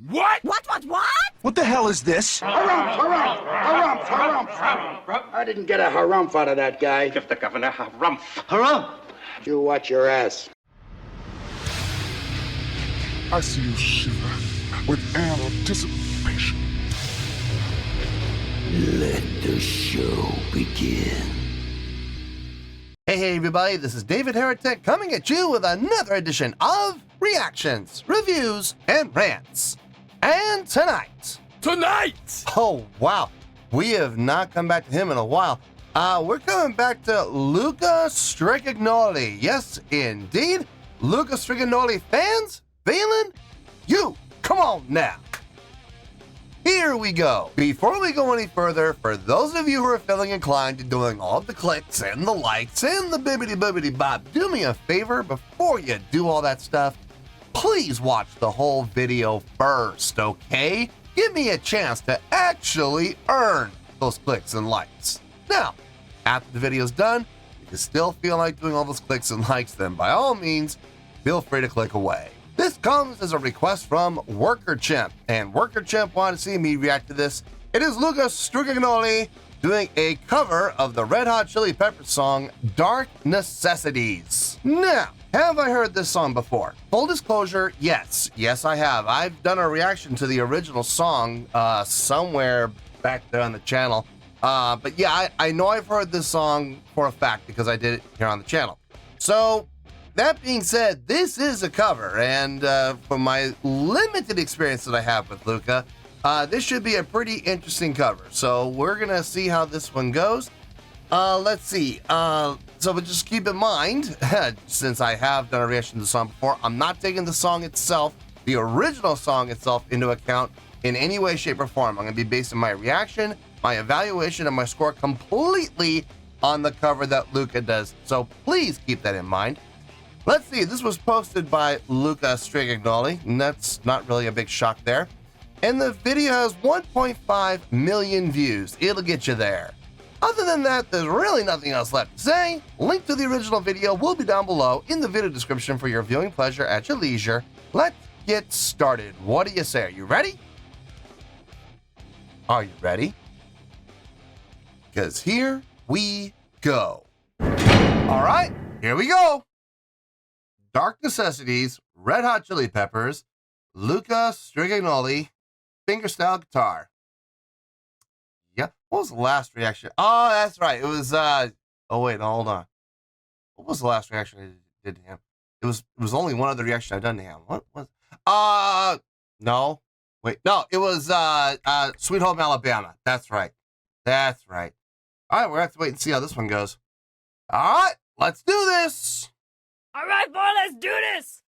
What? What? What the hell is this? Harumph. I didn't get a harumph out of that guy. Give the governor harumph. Harumph! You watch your ass. I see you shiver with anticipation. Let the show begin. Hey everybody, this is David Heretic coming at you with another edition of Reactions, Reviews, and Rants. And tonight... Oh wow, we have not come back to him in a while. We're coming back to Luca Stricagnoli. Yes, indeed. Luca Stricagnoli fans, FEELIN, you, come on now. Here we go. Before we go any further, for those of you who are feeling inclined to doing all the clicks and the likes and the bibbity bop, do me a favor before you do all that stuff. Please watch the whole video first, okay? Give me a chance to actually earn those clicks and likes. Now, after the video's done, if you still feel like doing all those clicks and likes, then by all means, feel free to click away. This comes as a request from Worker Chimp, and Worker Chimp wanted to see me react to this. It is Luca Stricagnoli doing a cover of the Red Hot Chili Peppers song, Dark Necessities. Now, have I heard this song before? Full disclosure, yes. Yes, I have. I've done a reaction to the original song somewhere back there on the channel. But yeah, I know I've heard this song for a fact because I did it here on the channel. So, that being said, this is a cover, and from my limited experience that I have with Luca, this should be a pretty interesting cover. So we're gonna see how this one goes. Let's see. So just keep in mind, since I have done a reaction to the song before, I'm not taking the song itself, the original song itself, into account in any way, shape, or form. I'm gonna be basing my reaction, my evaluation, and my score completely on the cover that Luca does. So please keep that in mind. Let's see, this was posted by Luca Stricagnoli, and that's not really a big shock there. And the video has 1.5 million views. It'll get you there. Other than that, there's really nothing else left to say. Link to the original video will be down below in the video description for your viewing pleasure at your leisure. Let's get started. What do you say? Are you ready? Are you ready? Because here we go. All right, here we go. Dark Necessities, Red Hot Chili Peppers, Luca Stricagnoli, fingerstyle guitar. Yep. What was the last reaction? Oh, that's right. It was oh wait, hold on. What was the last reaction I did to him? It was only one other reaction I've done to him. What was no. Wait, no, it was Sweet Home Alabama. That's right. That's right. All right, we're gonna have to wait and see how this one goes. All right, let's do this. All right, boy, let's do this.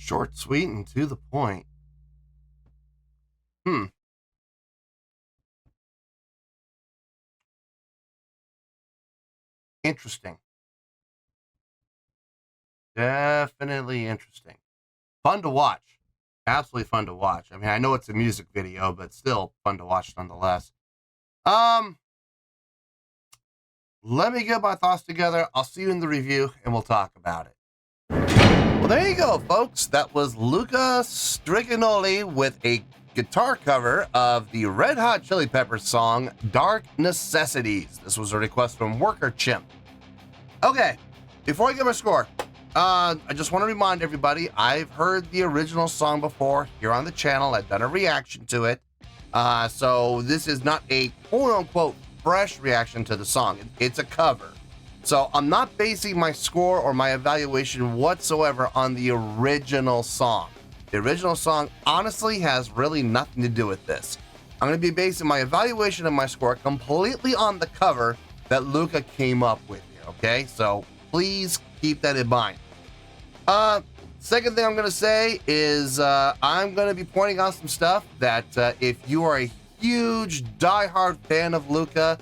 Short, sweet, and to the point. Interesting. Definitely interesting. Fun to watch. Absolutely fun to watch. I mean, I know it's a music video, but still fun to watch nonetheless. Let me get my thoughts together. I'll see you in the review, and we'll talk about it. Well, there you go, folks. That was Luca Stricagnoli with a guitar cover of the Red Hot Chili Peppers song, Dark Necessities. This was a request from Worker Chimp. Okay, before I get my score, I just want to remind everybody, I've heard the original song before here on the channel. I've done a reaction to it. So this is not a quote-unquote fresh reaction to the song. It's a cover. So I'm not basing my score or my evaluation whatsoever on the original song. The original song honestly has really nothing to do with this. I'm going to be basing my evaluation of my score completely on the cover that Luca came up with here, okay? So please keep that in mind. Second thing I'm going to say is I'm going to be pointing out some stuff that if you are a huge diehard fan of Luca,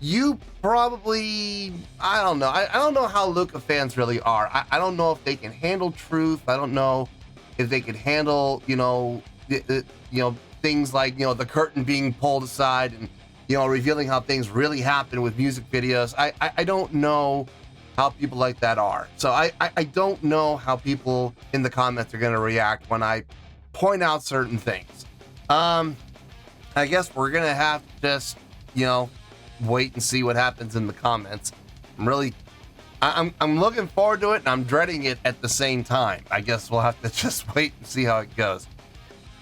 you probably, I don't know. I don't know how Luca fans really are. I don't know if they can handle truth. I don't know if they can handle, things like, the curtain being pulled aside and, revealing how things really happen with music videos. I don't know how people like that are. So I don't know how people in the comments are going to react when I point out certain things. I guess we're going to have to just, wait and see what happens in the comments. I'm looking forward to it, and I'm dreading it at the same time. I guess we'll have to just wait and see how it goes.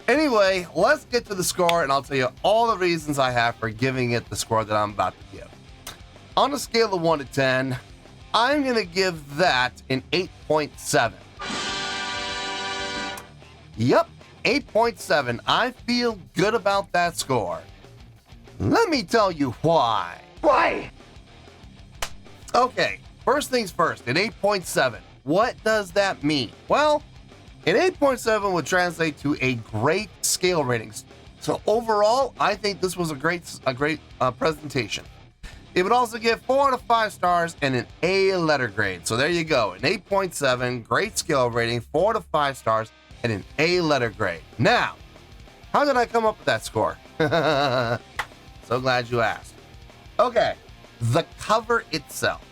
Anyway, let's get to the score, and I'll tell you all the reasons I have for giving it the score that I'm about to give. On a scale of 1 to 10, I'm going to give that an 8.7. Yep, 8.7. I feel good about that score. Let me tell you why. Why? Okay, first things first, an 8.7. What does that mean? Well, an 8.7 would translate to a great scale rating. So overall, I think this was a great presentation. It would also give 4 out of 5 stars and an A letter grade. So there you go, an 8.7, great scale rating, 4 out of 5 stars, and an A letter grade. Now, how did I come up with that score? So glad you asked. Okay, the cover itself,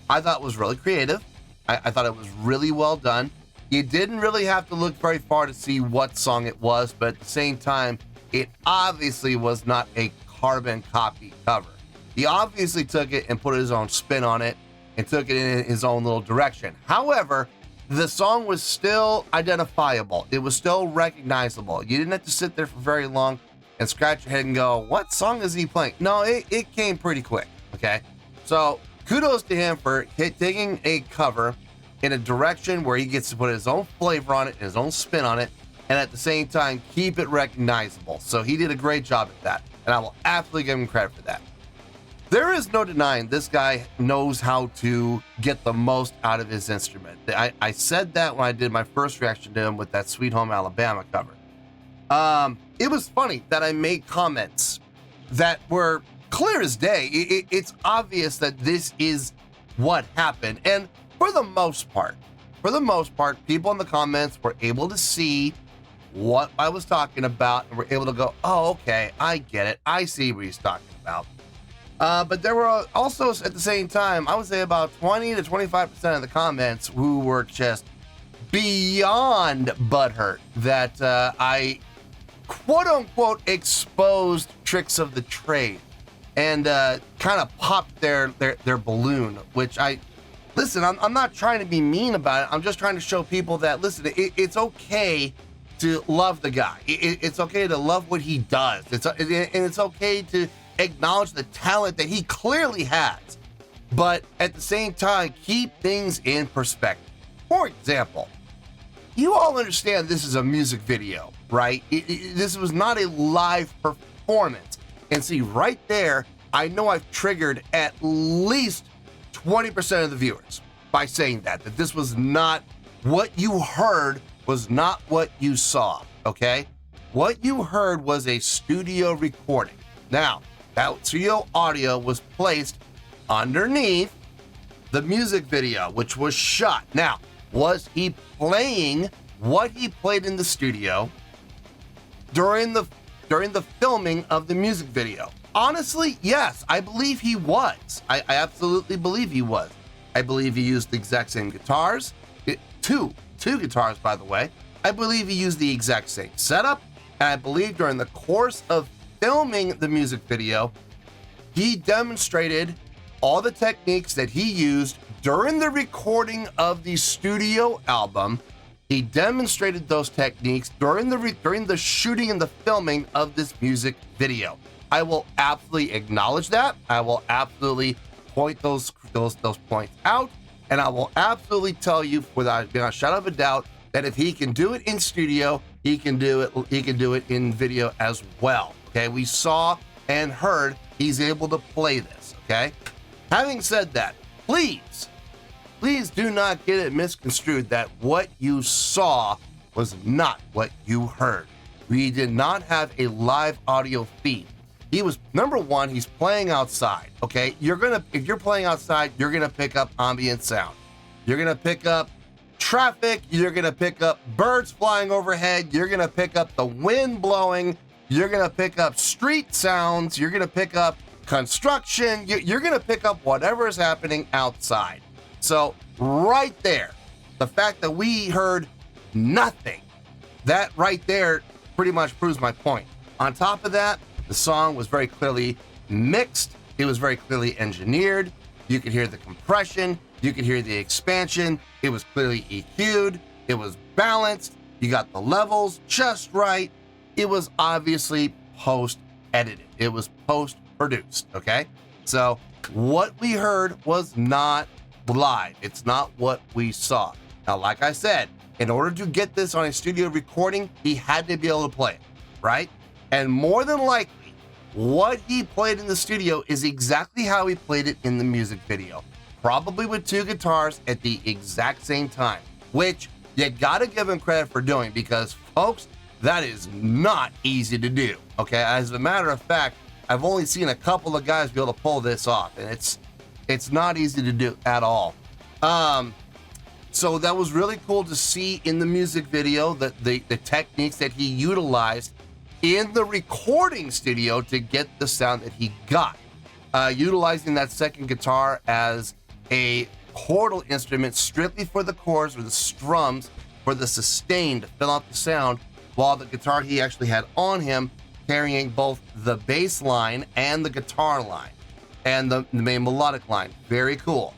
I thought was really creative. I thought it was really well done. You didn't really have to look very far to see what song it was, but at the same time, it obviously was not a carbon copy cover. He obviously took it and put his own spin on it and took it in his own little direction. However, the song was still identifiable. It was still recognizable. You didn't have to sit there for very long and scratch your head and go, what song is he playing? No, it came pretty quick, okay? So kudos to him for taking a cover in a direction where he gets to put his own flavor on it, his own spin on it, and at the same time, keep it recognizable. So he did a great job at that, and I will absolutely give him credit for that. There is no denying this guy knows how to get the most out of his instrument. I said that when I did my first reaction to him with that Sweet Home Alabama cover. It was funny that I made comments that were clear as day. It's obvious that this is what happened. And for the most part, people in the comments were able to see what I was talking about and were able to go, oh, okay, I get it. I see what he's talking about. But there were also, at the same time, I would say about 20 to 25% of the comments who were just beyond butthurt that I quote-unquote exposed tricks of the trade and kind of popped their balloon, which listen, I'm not trying to be mean about it. I'm just trying to show people that, listen, it's okay to love the guy. It's okay to love what he does. It's okay to acknowledge the talent that he clearly has, but at the same time, keep things in perspective. For example, you all understand this is a music video, right? This was not a live performance. And see, right there, I know I've triggered at least 20% of the viewers by saying that this was not what you heard was not what you saw, okay? What you heard was a studio recording. Now, that studio audio was placed underneath the music video, which was shot. Now, was he playing what he played in the studio during the filming of the music video? Honestly, yes, I believe he was. I absolutely believe he was. I believe he used the exact same guitars. Two guitars, by the way. I believe he used the exact same setup. And I believe during the course of filming the music video, he demonstrated all the techniques that he used during the recording of the studio album. He demonstrated those techniques during the shooting and the filming of this music video. I will absolutely acknowledge that. I will absolutely point those points out, and I will absolutely tell you without a shadow of a doubt that if he can do it in studio, he can do it in video as well. Okay, we saw and heard he's able to play this. Okay, having said that, please do not get it misconstrued that what you saw was not what you heard. We did not have a live audio feed. He was, number one, he's playing outside, okay? If you're playing outside, you're gonna pick up ambient sound. You're gonna pick up traffic, you're gonna pick up birds flying overhead, you're gonna pick up the wind blowing, you're gonna pick up street sounds, you're gonna pick up construction, you're gonna pick up whatever is happening outside. So right there, the fact that we heard nothing, that right there pretty much proves my point. On top of that, the song was very clearly mixed. It was very clearly engineered. You could hear the compression. You could hear the expansion. It was clearly EQ'd. It was balanced. You got the levels just right. It was obviously post-edited. It was post-produced, okay? So what we heard was not live. It's not what we saw. Now, like I said, in order to get this on a studio recording, he had to be able to play it, right? And more than likely, what he played in the studio is exactly how he played it in the music video. Probably with two guitars at the exact same time, which you gotta give him credit for doing because, folks, that is not easy to do, okay? As a matter of fact, I've only seen a couple of guys be able to pull this off, and it's not easy to do at all. So that was really cool to see in the music video that the techniques that he utilized in the recording studio to get the sound that he got. Utilizing that second guitar as a chordal instrument strictly for the chords or the strums for the sustain to fill out the sound, while the guitar he actually had on him carrying both the bass line and the guitar line and the main melodic line. Very cool.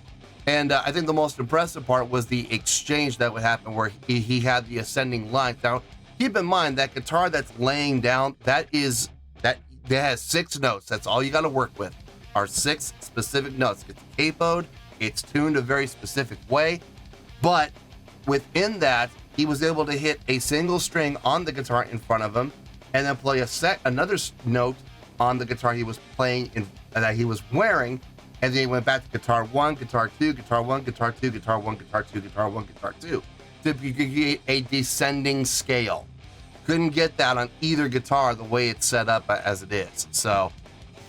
And I think the most impressive part was the exchange that would happen where he had the ascending line. Now, keep in mind that guitar that's laying down, that has 6 notes. That's all you got to work with, are 6 specific notes. It's capoed, it's tuned a very specific way, but within that, he was able to hit a single string on the guitar in front of him, and then play another note on the guitar he was playing that he was wearing, and then he went back to guitar 1, guitar 2, guitar 1, guitar 2, guitar 1, guitar 2, guitar 1, guitar 2. To create a descending scale. Couldn't get that on either guitar the way it's set up as it is. So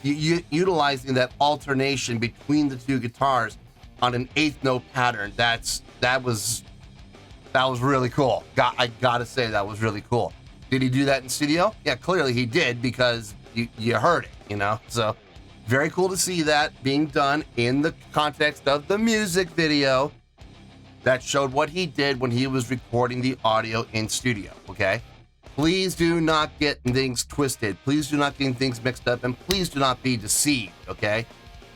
utilizing that alternation between the two guitars on an 8th note pattern, that was really cool. I gotta say that was really cool. Did he do that in studio? Yeah, clearly he did because you heard it, you know? So very cool to see that being done in the context of the music video that showed what he did when he was recording the audio in studio, okay? Please do not get things twisted. Please do not get things mixed up, and please do not be deceived, okay?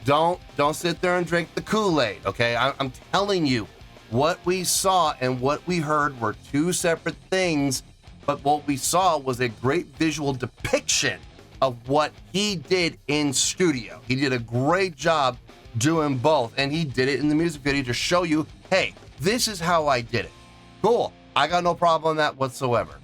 Don't sit there and drink the Kool-Aid, okay? I'm telling you, what we saw and what we heard were 2 separate things, but what we saw was a great visual depiction of what he did in studio. He did a great job doing both, and he did it in the music video to show you, hey, this is how I did it. Cool. I got no problem with that whatsoever.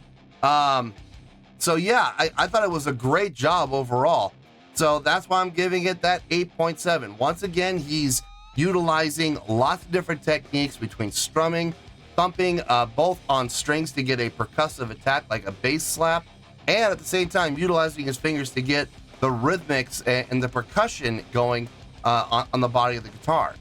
So yeah, I thought it was a great job overall. So that's why I'm giving it that 8.7. Once again, he's utilizing lots of different techniques between strumming, thumping both on strings to get a percussive attack like a bass slap, and at the same time utilizing his fingers to get the rhythmics and the percussion going on the body of the guitar.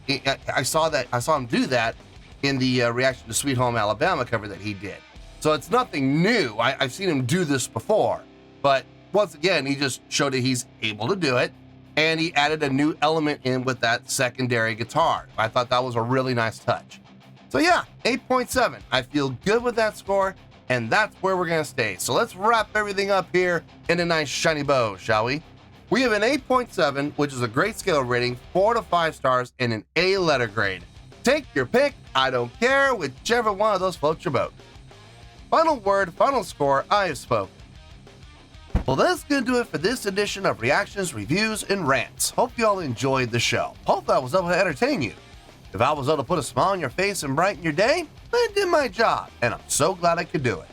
I saw him do that in the reaction to Sweet Home Alabama cover that he did. So it's nothing new. I've seen him do this before, but once again, he just showed that he's able to do it, and he added a new element in with that secondary guitar. I thought that was a really nice touch. So yeah, 8.7. I feel good with that score, and that's where we're gonna stay. So let's wrap everything up here in a nice shiny bow, shall we? We have an 8.7, which is a great scale rating, 4 to 5 stars, and an A letter grade. Take your pick, I don't care, whichever one of those floats your boat. Final word, final score, I have spoken. Well, that's gonna do it for this edition of Reactions, Reviews, and Rants. Hope you all enjoyed the show. Hope I was able to entertain you. If I was able to put a smile on your face and brighten your day, I did my job, and I'm so glad I could do it.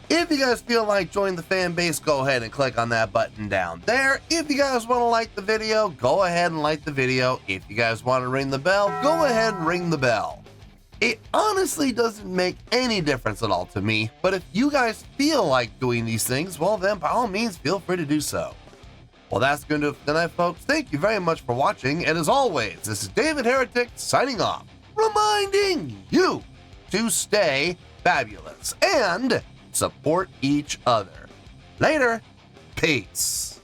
If you guys feel like joining the fan base, go ahead and click on that button down there. If you guys want to like the video, go ahead and like the video. If you guys want to ring the bell, go ahead and ring the bell. It honestly doesn't make any difference at all to me, but if you guys feel like doing these things, well then by all means feel free to do so. Well, that's going to do it for tonight, folks. Thank you very much for watching, and as always, this is David Heretic signing off, reminding you to stay fabulous and support each other. Later. Peace.